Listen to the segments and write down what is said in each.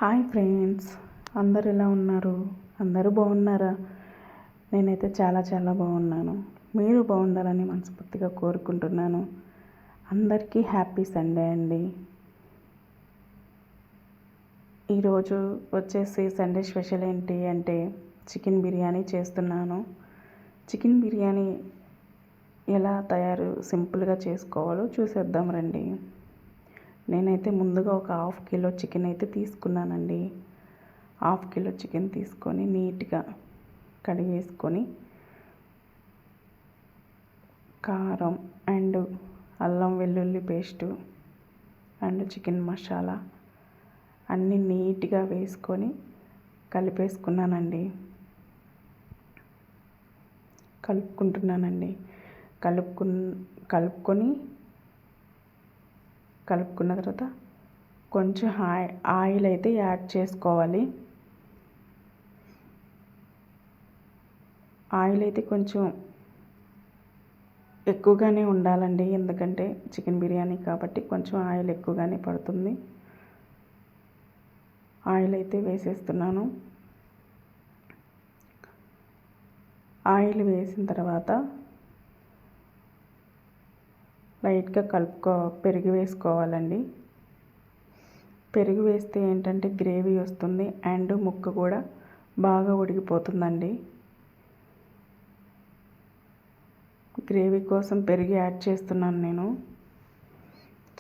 Hi friends, అందరు ఎలా ఉన్నారు? అందరూ బాగున్నారా? నేనైతే చాలా బాగున్నాను. మీరు బాగుండాలని మనస్ఫూర్తిగా కోరుకుంటున్నాను. అందరికీ హ్యాపీ సండే అండి. ఈరోజు వచ్చేసి సండే స్పెషల్ ఏంటి అంటే చికెన్ బిర్యానీ చేస్తున్నాను. చికెన్ బిర్యానీ ఎలా సింపుల్గా చేసుకోవాలో చూసేద్దాం రండి. నేనైతే ముందుగా ఒక 1/2 కిలో చికెన్ అయితే తీసుకున్నానండి. 1/2 కిలో చికెన్ తీసుకొని నీట్గా కడిగేసుకొని కారం అండ్ అల్లం వెల్లుల్లి పేస్టు అండ్ చికెన్ మసాలా అన్నీ నీట్గా వేసుకొని కలుపుకుంటున్నానండి. కలుపుకున్న తర్వాత కొంచెం ఆయిల్ అయితే యాడ్ చేసుకోవాలి. ఆయిల్ అయితే కొంచెం ఎక్కువగానే ఉండాలండి, ఎందుకంటే చికెన్ బిర్యానీ కాబట్టి కొంచెం ఆయిల్ ఎక్కువగానే పడుతుంది. ఆయిల్ అయితే వేసేస్తున్నాను. ఆయిల్ వేసిన తర్వాత లైట్గా పెరుగు వేసుకోవాలండి. పెరుగు వేస్తే ఏంటంటే గ్రేవీ వస్తుంది అండ్ ముక్క కూడా బాగా ఉడికిపోతుందండి. గ్రేవీ కోసం పెరుగు యాడ్ చేస్తున్నాను నేను.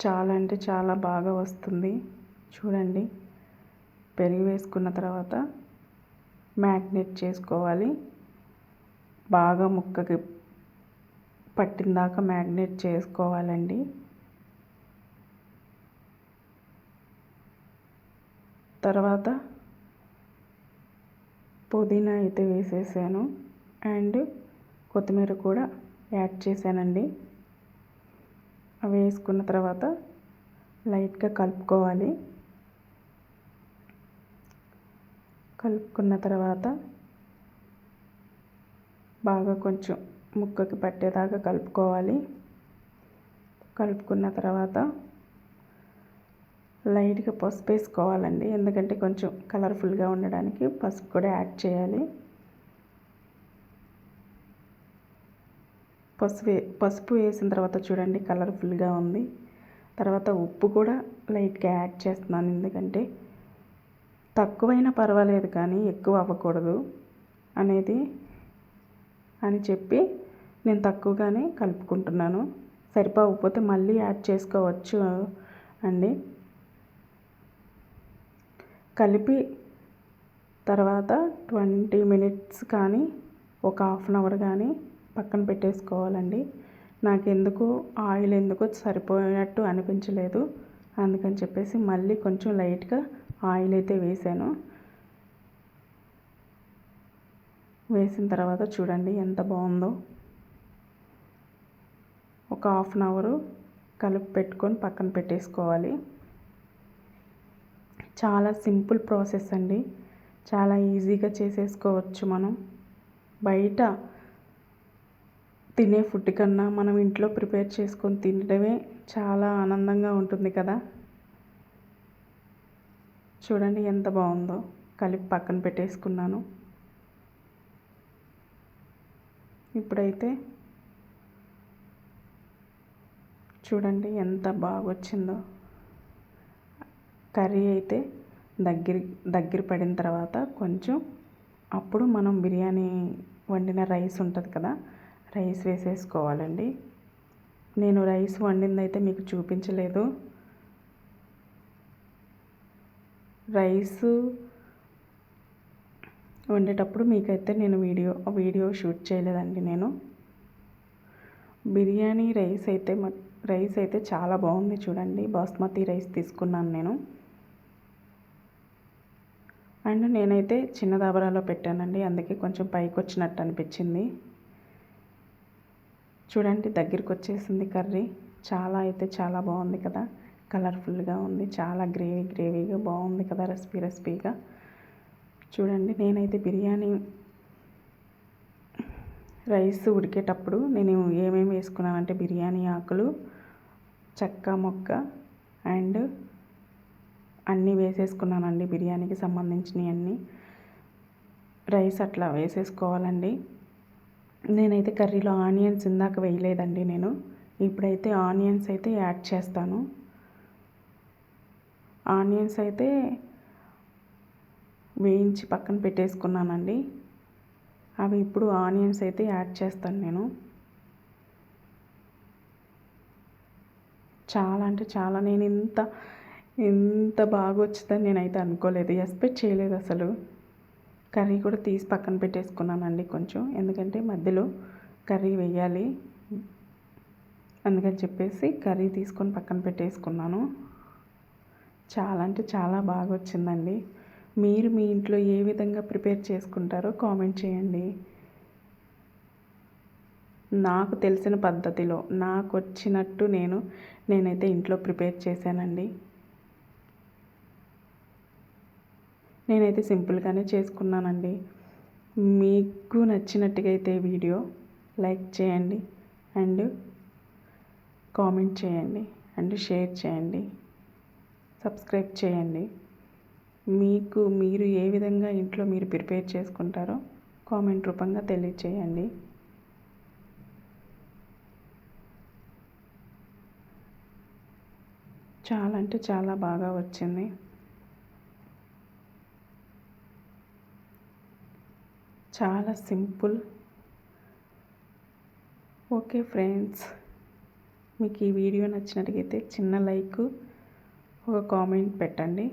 చాలా అంటే చాలా బాగా వస్తుంది. చూడండి, పెరుగు వేసుకున్న తర్వాత మ్యాగ్నేట్ చేసుకోవాలి. బాగా ముక్కకి పట్టిందాకా మ్యాగ్నేట్ చేసుకోవాలండి. తర్వాత పుదీనా అయితే వేసేసాను అండ్ కొత్తిమీర కూడా యాడ్ చేశానండి. అవి వేసుకున్న తర్వాత లైట్గా కలుపుకోవాలి. కలుపుకున్న తర్వాత బాగా కొంచెం ముక్కకి పట్టేదాకా కలుపుకోవాలి. కలుపుకున్న తర్వాత లైట్గా పసుపు వేసుకోవాలండి, ఎందుకంటే కొంచెం కలర్ఫుల్గా ఉండడానికి పసుపు కూడా యాడ్ చేయాలి. పసుపు వేసిన తర్వాత చూడండి కలర్ఫుల్గా ఉంది. తర్వాత ఉప్పు కూడా లైట్గా యాడ్ చేస్తున్నాను, ఎందుకంటే తక్కువైనా పర్వాలేదు కానీ ఎక్కువ అవ్వకూడదు అని చెప్పి నేను తక్కువగానే కలుపుకుంటున్నాను. సరిపోకపోతే మళ్ళీ యాడ్ చేసుకోవచ్చు అండి. కలిపి తర్వాత 20 మినిట్స్ కానీ ఒక 1/2 అవర్ కానీ పక్కన పెట్టేసుకోవాలండి. ఆయిల్ ఎందుకో సరిపోయినట్టు అనిపించలేదు, అందుకని చెప్పేసి మళ్ళీ కొంచెం లైట్గా ఆయిల్ అయితే వేసాను. వేసిన తర్వాత చూడండి ఎంత బాగుందో. ఒక 1/2 అవర్ కలిపి పెట్టుకొని పక్కన పెట్టేసుకోవాలి. చాలా సింపుల్ ప్రాసెస్ అండి, చాలా ఈజీగా చేసేసుకోవచ్చు. మనం బయట తినే ఫుడ్ కన్నా మనం ఇంట్లో ప్రిపేర్ చేసుకొని తినడమే చాలా ఆనందంగా ఉంటుంది కదా. చూడండి ఎంత బాగుందో. కలిపి పక్కన పెట్టేసుకున్నాను. ఇప్పుడైతే చూడండి ఎంత బాగా వచ్చిందో. కర్రీ అయితే దగ్గర పడిన తర్వాత కొంచెం అప్పుడు మనం బిర్యానీ వండిన రైస్ ఉంటుంది కదా, రైస్ వేసేసుకోవాలండి. నేను రైస్ వండింది అయితే మీకు చూపించలేదు. రైస్ వండేటప్పుడు మీకైతే నేను వీడియో షూట్ చేయలేదండి. నేను బిర్యానీ రైస్ అయితే చాలా బాగుంది. చూడండి, బాస్మతి రైస్ తీసుకున్నాను నేను. అండ్ నేనైతే చిన్న దబరాలో పెట్టానండి, అందుకే కొంచెం పైకి వచ్చినట్టు అనిపించింది. చూడండి దగ్గరికి వచ్చేసింది కర్రీ. చాలా బాగుంది కదా, కలర్ఫుల్గా ఉంది. చాలా గ్రేవీగా బాగుంది కదా, రెసిపీగా. చూడండి, నేనైతే బిర్యానీ రైస్ ఉడికేటప్పుడు నేను ఏమేమి వేసుకున్నానంటే బిర్యానీ ఆకులు, చెక్క మొక్క అండ్ అన్నీ వేసేసుకున్నానండి, బిర్యానీకి సంబంధించినవి అన్నీ. రైస్ అట్లా వేసేసుకోవాలండి. నేనైతే కర్రీలో ఆనియన్స్ ఇందాక వేయలేదండి నేను. ఇప్పుడైతే ఆనియన్స్ అయితే యాడ్ చేస్తాను. ఆనియన్స్ అయితే వేయించి పక్కన పెట్టేసుకున్నానండి. అవి ఇప్పుడు ఆనియన్స్ అయితే యాడ్ చేస్తాను నేను. చాలా అంటే చాలా, నేను ఇంత బాగా వచ్చిందని నేనైతే అనుకోలేదు, ఎక్స్పెక్ట్ చేయలేదు అసలు. కర్రీ కూడా తీసి పక్కన పెట్టేసుకున్నానండి కొంచెం, ఎందుకంటే మధ్యలో కర్రీ వేయాలి అందుకని చెప్పేసి కర్రీ తీసుకొని పక్కన పెట్టేసుకున్నాను. చాలా అంటే చాలా బాగా వచ్చిందండి. మీరు మీ ఇంట్లో ఏ విధంగా ప్రిపేర్ చేసుకుంటారో కామెంట్ చేయండి. నాకు తెలిసిన పద్ధతిలో నాకు వచ్చినట్టు నేనైతే ఇంట్లో ప్రిపేర్ చేశానండి. నేనైతే సింపుల్గానే చేసుకున్నానండి. మీకు నచ్చినట్టుగా అయితే వీడియో లైక్ చేయండి అండ్ కామెంట్ చేయండి అండ్ షేర్ చేయండి, సబ్స్క్రైబ్ చేయండి. మీరు ఏ విధంగా ఇంట్లో మీరు ప్రిపేర్ చేసుకుంటారో కామెంట్ రూపంగా తెలియచేయండి. చాలా అంటే చాలా బాగా వచ్చింది. చాలా సింపుల్. ఓకే ఫ్రెండ్స్, మీకు ఈ వీడియో నచ్చినట్లయితే చిన్న లైక్, ఒక కామెంట్ పెట్టండి.